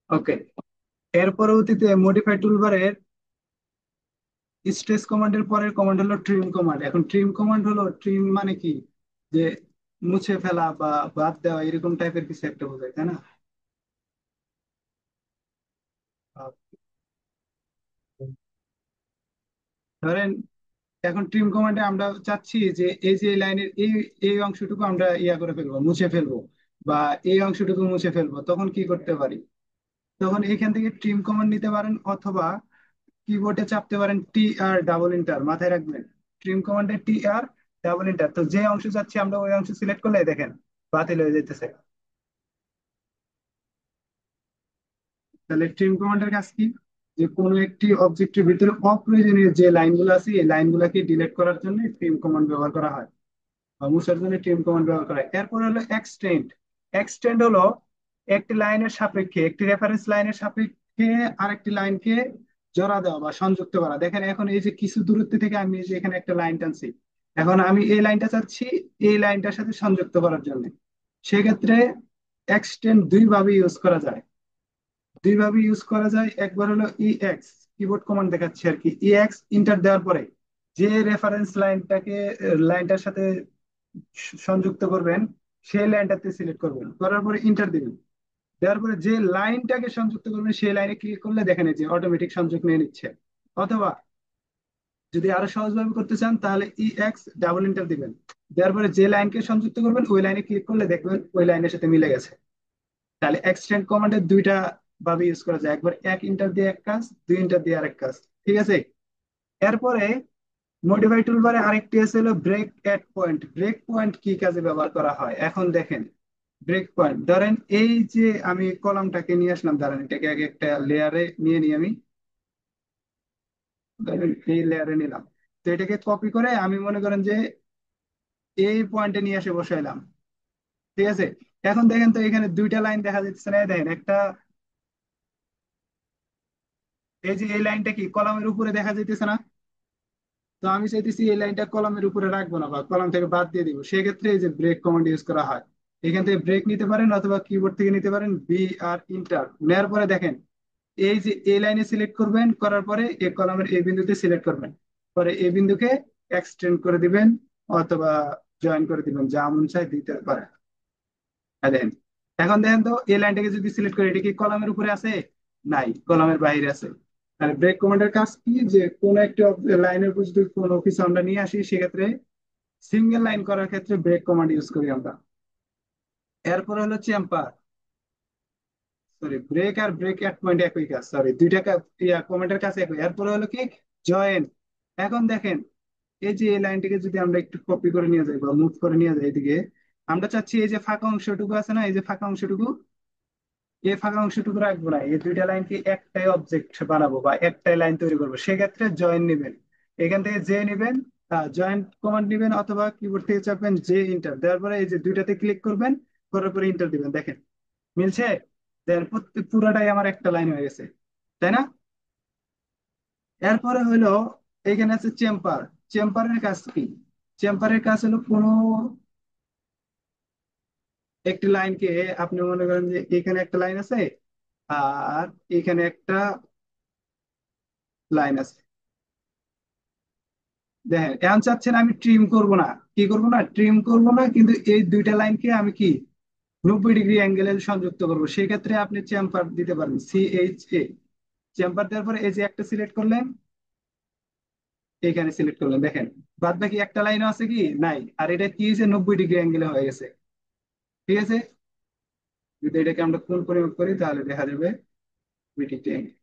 ওকে, এর পরবর্তীতে মডিফাই টুলবারের স্ট্রেস কমান্ডের পরের কমান্ড হলো ট্রিম কমান্ড। এখন ট্রিম কমান্ড হলো, ট্রিম মানে কি, যে মুছে ফেলা বা বাদ দেওয়া এরকম টাইপের কিছু একটা বোঝায়, তাই না? আহ, ধরেন এখন ট্রিম কমান্ডে আমরা চাচ্ছি যে এই যে লাইনের এই এই অংশটুকু আমরা করে ফেলবো, মুছে ফেলবো, বা এই অংশটুকু মুছে ফেলবো, তখন কি করতে পারি? তখন এখান থেকে ট্রিম কমান্ড নিতে পারেন, অথবা কিবোর্ডে চাপতে পারেন টি আর ডাবল ইন্টার, মাথায় রাখবেন। ট্রিম কমান্ডে টি আর ডাবল ইন্টার, তো যে অংশ চাচ্ছি আমরা ওই অংশ সিলেক্ট করলে দেখেন বাতিল হয়ে যেতেছে। তাহলে ট্রিম কমান্ডের কাজ কি? যে কোনো একটি অবজেক্টের ভিতরে অপ্রয়োজনীয় যে লাইনগুলো আছে এই লাইনগুলোকে ডিলিট করার জন্য ট্রিম কমান্ড ব্যবহার করা হয়, বা মুছার জন্য ট্রিম কমান্ড ব্যবহার করা হয়। এরপর হলো এক্সটেন্ড। এক্সটেন্ড হলো একটি লাইনের সাপেক্ষে, একটি রেফারেন্স লাইনের সাপেক্ষে আরেকটি লাইনকে জোড়া দেওয়া বা সংযুক্ত করা। দেখেন এখন এই যে কিছু দূরত্ব থেকে আমি এই যে এখানে একটা লাইন টানছি, এখন আমি এই লাইনটা চাচ্ছি এই লাইনটার সাথে সংযুক্ত করার জন্য। সেক্ষেত্রে এক্সটেন্ড দুই ভাবে ইউজ করা যায়। দুইভাবে ইউজ করা যায়, একবার হলো এক্স, কিবোর্ড কমান্ড দেখাচ্ছি আর কি, এক্স ইন্টার দেওয়ার পরে যে রেফারেন্স লাইনটাকে লাইনটার সাথে সংযুক্ত করবেন সেই লাইনটাতে সিলেক্ট করবেন, করার পরে ইন্টার দিবেন। দেওয়ার পরে যে লাইনটাকে সংযুক্ত করবেন সেই লাইনে ক্লিক করলে দেখেন এই যে অটোমেটিক সংযোগ নিয়ে নিচ্ছে। অথবা যদি আরো সহজভাবে করতে চান তাহলে এক্স ডাবল ইন্টার দিবেন, দেওয়ার পরে যে লাইনকে সংযুক্ত করবেন ওই লাইনে ক্লিক করলে দেখবেন ওই লাইনের সাথে মিলে গেছে। তাহলে এক্সটেন্ড কমান্ডের দুইটা ভাবে ইউজ করা যায়, একবার এক ইন্টার দিয়ে এক কাজ, দুই ইন্টার দিয়ে আরেক কাজ। ঠিক আছে। এরপরে মডিফাই টুলবারে আরেকটি আছে হলো ব্রেক এট পয়েন্ট। ব্রেক পয়েন্ট কি কাজে ব্যবহার করা হয় এখন দেখেন। ব্রেক পয়েন্ট ধরেন এই যে আমি কলামটাকে নিয়ে আসলাম, ধরেন এটাকে আগে একটা লেয়ারে নিয়ে নিই আমি, ধরেন এই লেয়ারে নিলাম। তো এটাকে কপি করে আমি মনে করেন যে এই পয়েন্টে নিয়ে এসে বসাইলাম। ঠিক আছে। এখন দেখেন তো এখানে দুইটা লাইন দেখা যাচ্ছে না, এই দেখেন একটা, এই যে এই লাইনটা কি কলামের উপরে দেখা যাইতেছে না? তো আমি চাইতেছি এই লাইনটা কলামের উপরে রাখবো না বা কলাম থেকে বাদ দিয়ে দিব, সেক্ষেত্রে এই যে ব্রেক কমান্ড ইউজ করা হয়। এখান থেকে ব্রেক নিতে পারেন অথবা কিবোর্ড থেকে নিতে পারেন বি আর ইন্টার, নেওয়ার পরে দেখেন এই যে এই লাইনে সিলেক্ট করবেন, করার পরে এই কলামের এই বিন্দুতে সিলেক্ট করবেন, পরে এই বিন্দুকে এক্সটেন্ড করে দিবেন অথবা জয়েন করে দিবেন, যা মন চাই দিতে পারেন। দেখেন এখন দেখেন তো এই লাইনটাকে যদি সিলেক্ট করি এটা কি কলামের উপরে আছে? নাই, কলামের বাইরে আছে। আর ব্রেক কমান্ডের কাজ কি, যে কোন একটা লাইনের উপর যদি কোনো কিছু আমরা নিয়ে আসি সেক্ষেত্রে সিঙ্গেল লাইন করার ক্ষেত্রে ব্রেক কমান্ড ইউজ করি আমরা। এরপর হলো চেম্পার। সরি, ব্রেক আর ব্রেক এট পয়েন্ট একই কাজ, সরি দুইটা কমান্ডের কাছে একই। এরপর হলো কি, জয়েন। এখন দেখেন এই যে এই লাইনটিকে যদি আমরা একটু কপি করে নিয়ে যাই বা মুভ করে নিয়ে যাই এদিকে, আমরা চাচ্ছি এই যে ফাঁকা অংশটুকু আছে না, এই যে ফাঁকা অংশটুকু, এই ফাঁকা অংশটুকু রাখবো না, এই দুইটা লাইনকে একটাই অবজেক্ট বানাবো বা একটাই লাইন তৈরি করবো, সেক্ষেত্রে জয়েন নেবেন। এখান থেকে যে নেবেন, জয়েন্ট কমান্ড নেবেন অথবা কিবোর্ড থেকে চাপবেন জে ইন্টার, দেওয়ার পরে এই যে দুইটাতে ক্লিক করবেন, করার পরে ইন্টার দিবেন, দেখেন মিলছে। দেন পুরাটাই আমার একটা লাইন হয়ে গেছে, তাই না? এরপরে হলো এখানে আছে চেম্বার। চেম্বারের কাজ কি? চেম্বারের কাজ হলো কোনো একটি লাইনকে, আপনি মনে করেন যে এখানে একটা লাইন আছে আর এখানে একটা লাইন আছে, দেখেন এখন চাচ্ছেন আমি ট্রিম করব না, কি করব না, ট্রিম করব না, কিন্তু এই দুইটা লাইনকে আমি কি 90 ডিগ্রি অ্যাঙ্গেলে সংযুক্ত করব, সেই ক্ষেত্রে আপনি চেম্বার দিতে পারেন CHA। চেম্বার দেওয়ার পরে এই যে একটা সিলেক্ট করলেন, এইখানে সিলেক্ট করলেন, দেখেন বাদ বাকি একটা লাইনও আছে কি নাই, আর এটা কি হয়েছে 90 ডিগ্রি অ্যাঙ্গেলে হয়ে গেছে। ঠিক আছে। যদি এটাকে আমরা কোণ পরিমাপ করি তাহলে দেখা যাবে 90 ডিগ্রি অ্যাঙ্গেল,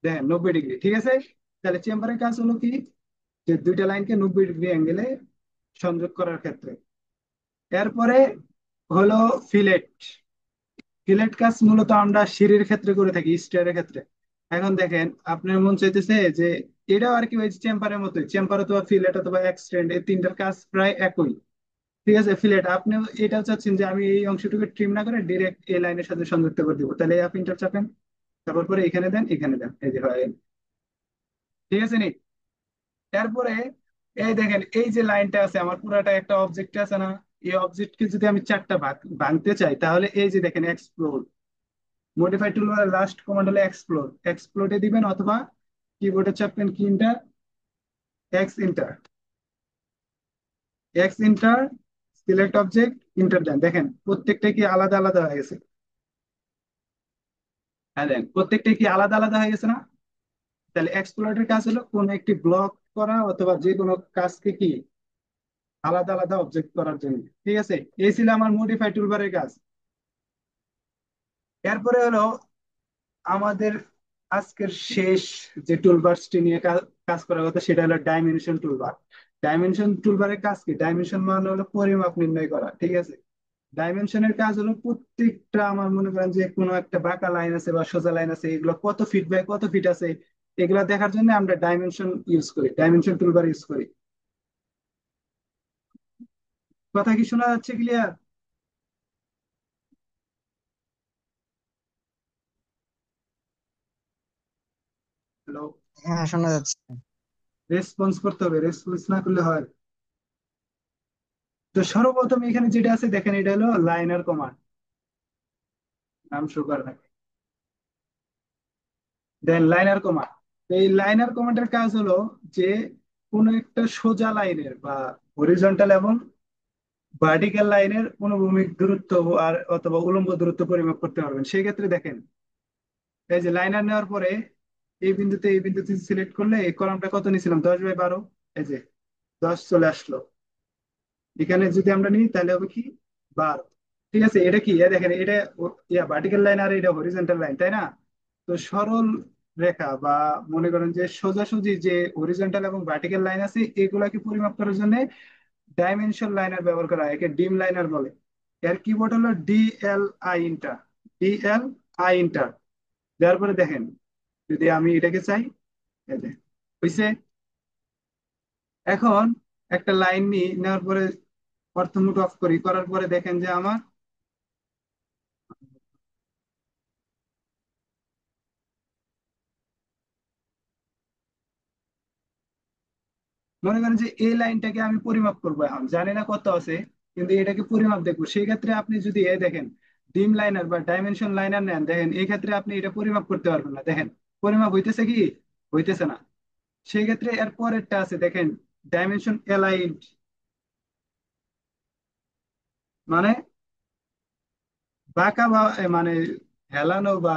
দেখেন 90 ডিগ্রি। ঠিক আছে। তাহলে চেম্বারের কাজ হলো কি, যে দুইটা লাইনকে 90 ডিগ্রি অ্যাঙ্গেলে সংযোগ করার ক্ষেত্রে। এরপরে হলো ফিলেট। ফিলেট কাজ মূলত আমরা সিঁড়ির ক্ষেত্রে করে থাকি, স্টেয়ারের ক্ষেত্রে। এখন দেখেন আপনার মন চাইতেছে যে এটাও আর কি ওই চেম্বারের মতোই, চেম্বার অথবা ফিলেট অথবা এক্সটেন্ড এই তিনটার কাজ প্রায় একই। ঠিক আছে। ফিলেট আপনি এটাও চাচ্ছেন যে আমি এই অংশটুকু ট্রিম না করে ডিরেক্ট এই লাইনের সাথে সংযুক্ত করে দিব, তাহলে আপনি ইন্টার চাপেন, তারপর পরে এখানে দেন এখানে দেন, এই যে হয়। ঠিক আছে নি? এরপরে এই দেখেন এই যে লাইনটা আছে আমার পুরাটা একটা অবজেক্ট আছে না, এই অবজেক্টকে যদি আমি চারটা ভাঙতে চাই, তাহলে এই যে দেখেন এক্সপ্লোর, মডিফাই টুলবারের লাস্ট কমান্ড হলো এক্সপ্লোর, এক্সপ্লোরে দিবেন, অথবা কিবোর্ডে চাপবেন কি enter, x enter, x enter, select object, enter দেন। দেখেন প্রত্যেকটা কি আলাদা আলাদা হয়ে গেছে? হ্যাঁ দেখেন প্রত্যেকটা কি আলাদা আলাদা হয়ে গেছে না? তাহলে এক্সপ্লোরের কাজ হলো কোন একটি ব্লক করা অথবা যে কোনো কাজকে কি আলাদা আলাদা অবজেক্ট করার জন্য। ঠিক আছে, এই ছিল আমার মডিফাই টুলবারের কাজ। এরপরে হলো আমাদের আজকের শেষ যে টুলবারসটি নিয়ে কাজ করার কথা, সেটা হলো ডাইমেনশন টুলবার। ডাইমেনশন টুলবারের কাজ কি? ডাইমেনশন মানে হলো পরিমাপ নির্ণয় করা। ঠিক আছে, ডাইমেনশনের কাজ হলো প্রত্যেকটা, আমার মনে করেন যে কোনো একটা বাঁকা লাইন আছে বা সোজা লাইন আছে, এগুলো কত ফিট বাই কত ফিট আছে, এগুলা দেখার জন্য আমরা ডাইমেনশন ইউজ করি, ডাইমেনশন টুলবার ইউজ করি। কথা কি শোনা যাচ্ছে ক্লিয়ার? হ্যালো? হ্যাঁ, শোনা যাচ্ছে। রেসপন্স করতে হবে, রেসপন্স না করলে হয়? তো সর্বপ্রথম এখানে যেটা আছে দেখেন, এটা হলো লাইনার কমান্ড, নাম শো করা থাকে। দেন লাইনার কমান্ড, এই লাইনার কমান্ডের কাজ হলো যে কোনো একটা সোজা লাইনের বা হরিজন্টাল এবং ভার্টিক্যাল লাইনের অনুভূমিক দূরত্ব আর অথবা উলম্ব দূরত্ব পরিমাপ করতে পারবেন। সেই ক্ষেত্রে দেখেন, এই যে লাইনার নেওয়ার পরে এই বিন্দুতে সিলেক্ট করলে এই কলামটা কত নিয়েছিলাম, 10/12, এই যে 10 চলে আসলো। এখানে যদি আমরা নিই তাহলে হবে কি, 12। ঠিক আছে, এটা কি দেখেন, এটা ভার্টিক্যাল লাইন আর এটা হরিজন্টাল লাইন, তাই না? তো সরল রেখা বা মনে করেন যে সোজাসুজি যে হরিজন্টাল এবং ভার্টিক্যাল লাইন আছে, এগুলাকে পরিমাপ করার জন্য ডাইমেনশন লাইনার ব্যবহার করা হয়, একে ডিম লাইনার বলে। এর কিবোর্ড হলো DLI ইন্টার, DLI ইন্টার। দেওয়ার পরে দেখেন, যদি আমি এটাকে চাই, এই যে হইছে। এখন একটা লাইন নিয়ে নেওয়ার পরে অর্থমুট অফ করি, করার পরে দেখেন যে আমার মনে করেন যে এই লাইনটাকে আমি পরিমাপ করবো, এখন জানি না কত আছে, কিন্তু এটাকে পরিমাপ দেখবো। সেই ক্ষেত্রে আপনি যদি দেখেন ডিম লাইনার বা ডাইমেনশন লাইনার নেন, দেখেন এই ক্ষেত্রে আপনি এটা পরিমাপ করতে পারবেন না। দেখেন পরিমাপ হইতেছে কি, হইতেছে না। সেই ক্ষেত্রে এর পরেরটা আছে দেখেন, ডাইমেনশন অ্যালাইন্ড, মানে বাঁকা বা মানে হেলানো বা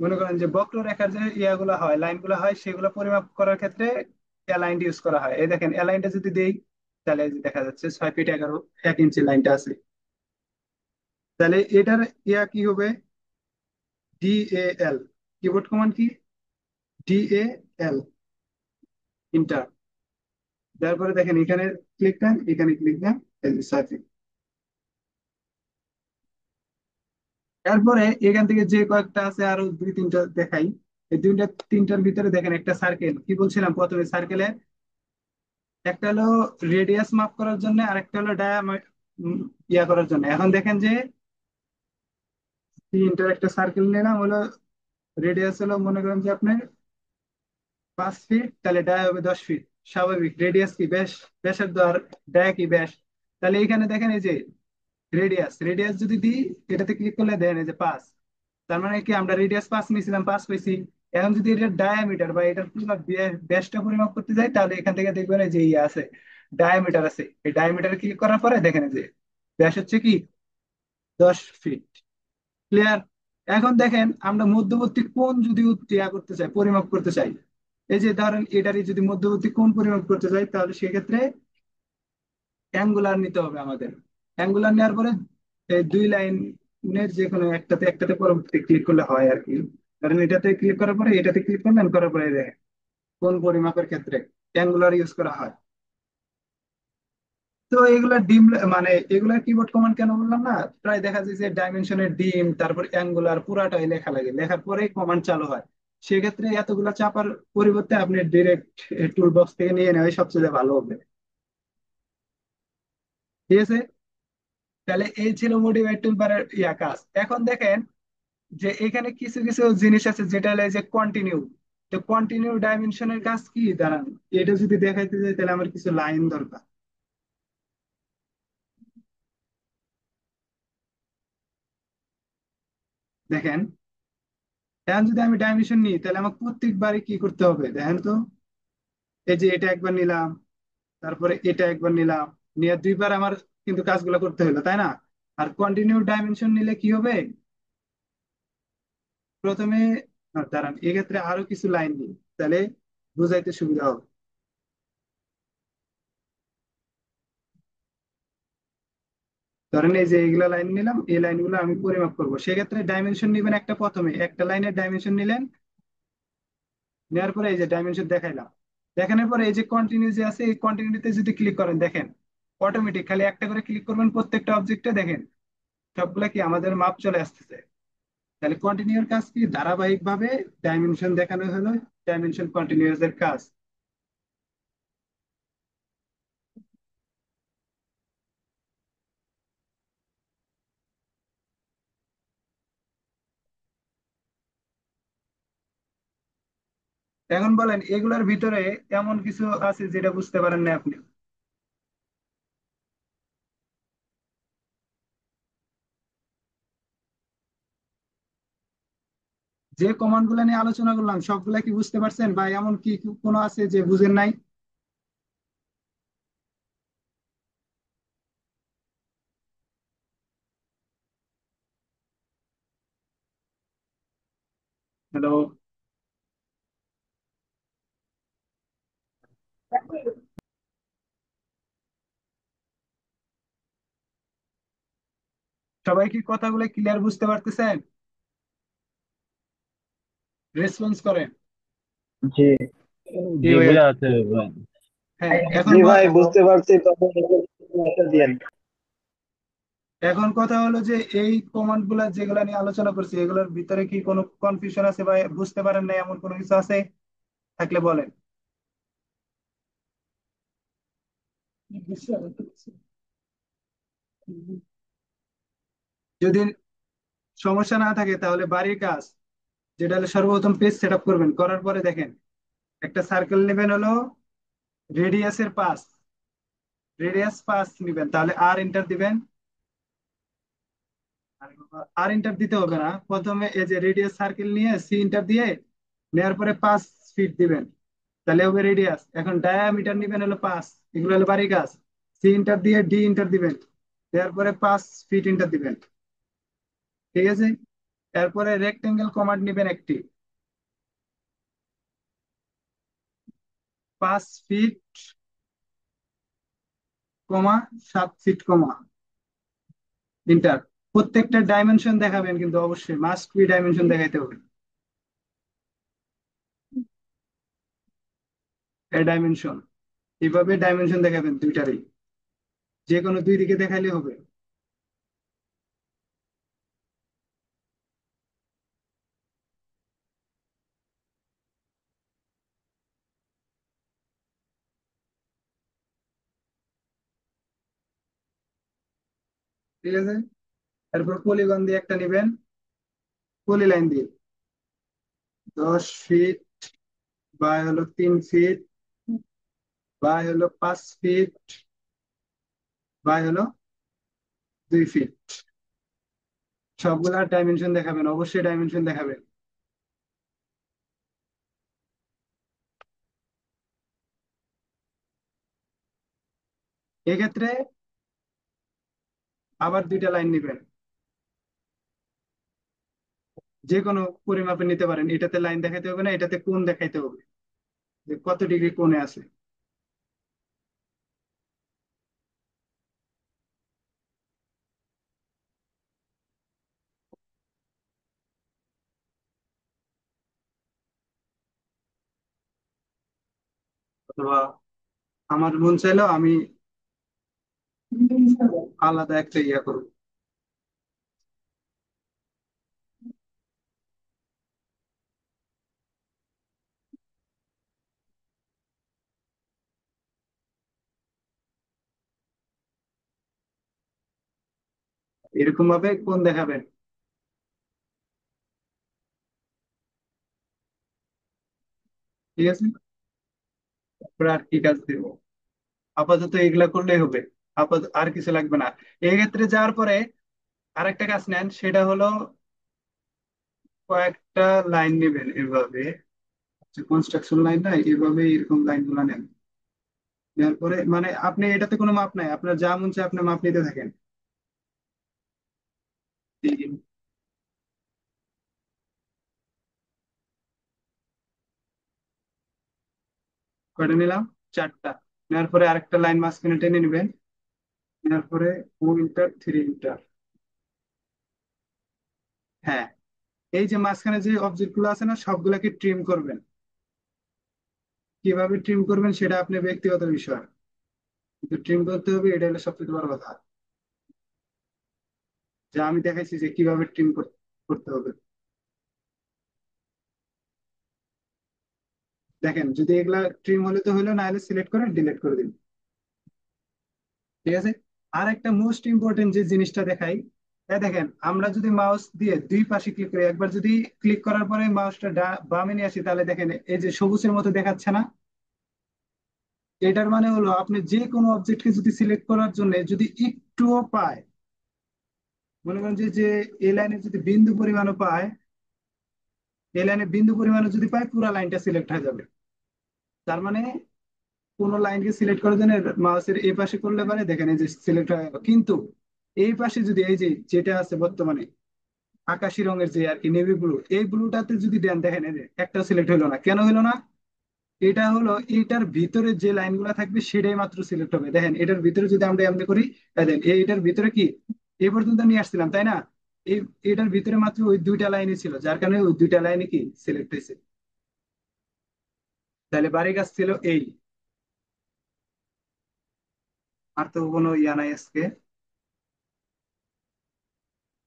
মনে করেন যে বক্ররেখার যে ইয়াগুলো হয়, লাইনগুলো হয়, সেগুলো পরিমাপ করার ক্ষেত্রে অ্যালাইন্ড ইউজ করা হয়। এই দেখেন অ্যালাইনটা যদি দেই, তাহলে এই যে দেখা যাচ্ছে 6 ফিট 11 1 ইঞ্চি লাইনটা আছে। তাহলে এটার ইয়া কি হবে, DAL, কিবোর্ড কমান্ড কি, DAL ইন্টার। তারপরে দেখেন এখানে ক্লিক দেন, এখানে ক্লিক দেন, এই যে 6 ফিট। তারপরে এখান থেকে যে কয়েকটা আছে আরো দুই তিনটা দেখাই। এই দুইটা তিনটার ভিতরে দেখেন একটা সার্কেল, কি বলছিলাম প্রথমে, সার্কেলে একটা হলো রেডিয়াস মাপ করার জন্য আর একটা হলো ইয়া করার জন্য। এখন দেখেন যে তিনটার একটা সার্কেল নিলাম, হলো রেডিয়াস হলো মনে করেন যে আপনার 5 ফিট, তাহলে ডায়া হবে 10 ফিট। স্বাভাবিক, রেডিয়াস কি ব্যাস, ব্যাসার্ধ, আর ডায়া কি ব্যাস। তাহলে এখানে দেখেন এই যে রেডিয়াস, রেডিয়াস যদি দিই, এটাতে ক্লিক করলে দেন এই যে 5। তার মানে কি আমরা রেডিয়াস 5 নিয়েছিলাম, 5 পেয়েছি। এখন যদি এটার ডায়ামিটার বা এটার পুরো ব্যাসটা পরিমাপ করতে যাই, তাহলে এখান থেকে দেখবেন এই যে ইয়ে আছে, ডায়ামিটার আছে। এই ডায়ামিটার ক্লিক করার পরে দেখেন এই যে ব্যাস হচ্ছে কি, 10 ফিট। ক্লিয়ার? এখন দেখেন আমরা মধ্যবর্তী কোণ যদি ইয়া করতে চাই, পরিমাপ করতে চাই, এই যে ধরেন এটারই যদি মধ্যবর্তী কোণ পরিমাপ করতে চাই, তাহলে সেক্ষেত্রে অ্যাঙ্গুলার নিতে হবে আমাদের। অ্যাঙ্গুলার নেওয়ার পরে এই দুই লাইনের যে কোনো একটাতে একটাতে পরবর্তী ক্লিক করলে হয় আর কি। কারণ এটাতে ক্লিক করার পরে এটাতে ক্লিক করলেন, করার পরে দেখেন কোন পরিমাপের ক্ষেত্রে অ্যাঙ্গুলার ইউজ করা হয়। তো এগুলা ডিম, মানে এগুলা কিবোর্ড কমান্ড কেন বললাম না, প্রায় দেখা যায় যে ডাইমেনশনের ডিম তারপর অ্যাঙ্গুলার পুরাটাই লেখা লাগে, লেখার পরেই কমান্ড চালু হয়। সেক্ষেত্রে এতগুলা চাপার পরিবর্তে আপনি ডিরেক্ট টুল বক্স থেকে নিয়ে নেওয়াই সবচেয়ে ভালো হবে। ঠিক আছে, তাহলে এই ছিল মোটিভেট টুলবারের ইয়া কাজ। এখন দেখেন যে এখানে কিছু কিছু জিনিস আছে যেটা হলো এই যে কন্টিনিউ। তো কন্টিনিউ ডাইমেনশনের কাজ কি দাঁড়ান, এটা যদি দেখাইতে যাই তাহলে আমার কিছু লাইন দরকার। দেখেন, এখন যদি আমি ডাইমেনশন নিই তাহলে আমাকে প্রত্যেকবারই কি করতে হবে দেখেন তো। এই যে এটা একবার নিলাম, তারপরে এটা একবার নিলাম, নিয়ে দুইবার আমার কিন্তু কাজগুলো করতে হলো, তাই না? আর কন্টিনিউ ডাইমেনশন নিলে কি হবে? প্রথমে দাঁড়ান, এক্ষেত্রে আরো কিছু লাইন নিই, তাহলে বুঝাইতে সুবিধা হবে। ধরেন এই যে এইগুলা লাইন নিলাম, এই লাইনগুলো আমি পরিমাপ করবো, সেক্ষেত্রে ডাইমেনশন নিবেন একটা, প্রথমে একটা লাইনের ডাইমেনশন নিলেন, নেওয়ার পরে এই যে ডাইমেনশন দেখাইলাম, দেখানোর পরে এই যে কন্টিনিউ যে আছে, এই কন্টিনিউতে যদি ক্লিক করেন দেখেন, অটোমেটিক খালি একটা করে ক্লিক করবেন প্রত্যেকটা অবজেক্টে, দেখেন সবগুলা কি আমাদের মাপ চলে আসতেছে। তাহলে কন্টিনিউর কাজ কি? ধারাবাহিক ভাবে ডাইমেনশন দেখানো হলো ডাইমেনশন কন্টিনিউয়াস এর কাজ। এখন বলেন এগুলোর ভিতরে এমন কিছু আছে যেটা বুঝতে পারেন না আপনি? যে কমান্ড গুলা নিয়ে আলোচনা করলাম সবগুলা কি বুঝতে পারছেন, বা এমন কি কোনো আছে যে বুঝেন নাই? হ্যালো? সবাই কি কথাগুলো ক্লিয়ার বুঝতে পারতেছেন? রেসপন্স করেন। জি, কি জি ভাইয়া? বোঝা যাচ্ছে ভাই। হ্যাঁ, এখন জি ভাই, বুঝতে পারছি, তবে একটা দিয়েন। এখন কথা হলো যে এই কমান্ড গুলা যেগুলা নিয়ে আলোচনা করছি এগুলোর ভিতরে কি কোনো কনফিউশন আছে বা বুঝতে পারেন না এমন কোনো কিছু আছে? থাকলে বলেন। যদি সমস্যা না থাকে তাহলে বাড়ির কাজ যেটা হলো, সর্বপ্রথম পেজ সেট আপ করবেন, করার পরে দেখেন একটা সার্কেল নেবেন হলো রেডিয়াসের পাঁচ, রেডিয়াস পাঁচ নিবেন, তাহলে আর এন্টার দিবেন। আর এন্টার দিতে হবে না, প্রথমে এই যে রেডিয়াস সার্কেল নিয়ে সি এন্টার দিয়ে নেওয়ার পরে 5 ফিট দিবেন, তাহলে হবে রেডিয়াস। এখন ডায়ামিটার নিবেন হলো 5, এগুলো হলো বাড়ির কাজ। সি এন্টার দিয়ে ডি এন্টার দিবেন, দেওয়ার পরে 5 ফিট এন্টার দিবেন, ঠিক আছে? এরপরে রেক্টেঙ্গেল কমান্ড নিবেন একটি, 5 ফিট কমা 7 ফিট কমা এন্টার। প্রত্যেকটা ডাইমেনশন দেখাবেন কিন্তু অবশ্যই মাস্ট বি ডাইমেনশন দেখাইতে হবে। এই ডাইমেনশন, এইভাবে ডাইমেনশন দেখাবেন দুইটারই, যে কোনো দুই দিকে দেখাইলে হবে। ঠিক আছে? তারপর পলিগন দিয়ে একটা নিবেন, পলি লাইন দিয়ে 10 ফিট বা হলো 3 ফিট বা হলো 5 ফিট বা হলো 2 ফিট, সবগুলা ডাইমেনশন দেখাবেন, অবশ্যই ডাইমেনশন দেখাবেন। এক্ষেত্রে আবার দুইটা লাইন নিবেন, যে কোনো পরিমাপে নিতে পারেন, এটাতে লাইন দেখাইতে হবে না, এটাতে কোণ দেখাইতে হবে, যে কত ডিগ্রি কোণে আছে। অথবা আমার মন চাইলেও আমি আলাদা একটা ইয়া করবো। এরকম ভাবে কোণ দেখাবেন, ঠিক আছে? তারপরে আর কি কাজ দেবো? আপাতত এগুলা করলেই হবে, আপাতত আর কিছু লাগবে না। এক্ষেত্রে যাওয়ার পরে আরেকটা কাজ নেন, সেটা হলো কয়েকটা লাইন নেবেন এভাবে, কনস্ট্রাকশন লাইন না, এভাবে এরকম লাইন গুলা নেন। নেওয়ার পরে মানে আপনি এটাতে কোনো মাপ নাই, আপনার যা মন চায় আপনি মাপ নিতে থাকেন। তিন, কয়টা নিলাম? চারটা। নেওয়ার পরে আরেকটা লাইন মাঝখানে টেনে নেবেন। নেওয়ার পরে 4 ইন্টার 3 ইন্টার। হ্যাঁ, এই যে মাঝখানে যে অবজেক্ট গুলো আছে না, সবগুলাকে ট্রিম করবেন। কিভাবে ট্রিম করবেন সেটা আপনার ব্যক্তিগত বিষয়, কিন্তু ট্রিম করতে হবে, এটা হলো সবচেয়ে বড় কথা। যা আমি দেখাইছি যে কিভাবে ট্রিম করতে হবে। দেখেন, যদি এগুলা ট্রিম হলে তো হলো, না হলে সিলেক্ট করে ডিলিট করে দিন। ঠিক আছে। আর একটা মোস্ট ইম্পর্টেন্ট যে জিনিসটা দেখাই, দেখেন আমরা যদি মাউস দিয়ে দুই পাশে ক্লিক করি, একবার যদি ক্লিক করার পরে মাউসটা বামে নিয়ে আসি, তাহলে দেখেন এই যে সবুজের মতো দেখাচ্ছে না, এটার মানে হলো আপনি যে কোনো অবজেক্টকে যদি সিলেক্ট করার জন্য যদি একটুও পায়, মনে করেন যে যে এই লাইনে যদি বিন্দু পরিমাণও পায়, এই লাইনে বিন্দু পরিমাণও যদি পায়, পুরো লাইনটা সিলেক্ট হয়ে যাবে। তার মানে কোনো লাইনকে সিলেক্ট করার জন্য মাউসের এই পাশে করলে পারে, দেখেন এই যে সিলেক্ট হয়ে গেল। কিন্তু এই পাশে যদি এই যে যেটা আছে বর্তমানে আকাশি রঙের যে আর কি নেভি ব্লু, এই ব্লুটাতে যদি দেন, দেখেন এই যে একটা সিলেক্ট হলো না, কেন হলো না? এটা হলো এটার ভিতরে যে লাইনগুলো থাকবে সেটাই মাত্র সিলেক্ট হবে। দেখেন এটার ভিতরে যদি আমরা এমনি করি, দেখেন এটার ভিতরে কি এই পর্যন্ত নিয়ে আসছিলাম, তাই না? এই এটার ভিতরে মাত্র ওই দুইটা লাইনই ছিল, যার কারণে ওই দুইটা লাইনে কি সিলেক্ট হয়েছে। তাহলে বাড়ি গাছ ছিল এই। আর তো কোনো ইয়া নাই আজকে।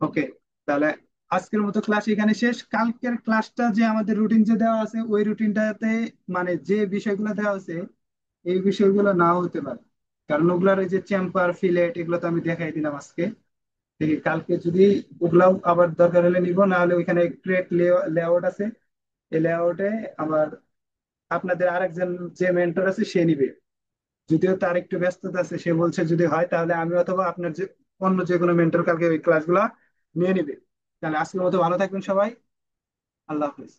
ওকে, তাহলে আজকের মতো ক্লাস এখানে শেষ। কালকের ক্লাসটা যে আমাদের রুটিন যে দেওয়া আছে, ওই রুটিনটাতে মানে যে বিষয়গুলো দেওয়া আছে, এই বিষয়গুলো নাও হতে পারে, কারণ ওগুলার এই যে চেম্বার ফিলেট এগুলো তো আমি দেখাই দিলাম আজকে। দেখি কালকে যদি ওগুলাও আবার দরকার হলে নিব, না হলে ওইখানে ক্রিয়েট লেআউট আছে, এই লেআউটে আবার আপনাদের আরেকজন যে মেন্টর আছে সে নিবে। যদিও তার একটু ব্যস্ততা আছে, সে বলছে যদি হয় তাহলে আমি অথবা আপনার যে অন্য যে কোনো মেন্টর কালকে ওই ক্লাসগুলো নিয়ে নিবে। তাহলে আজকের মতো ভালো থাকবেন সবাই। আল্লাহ হাফিজ।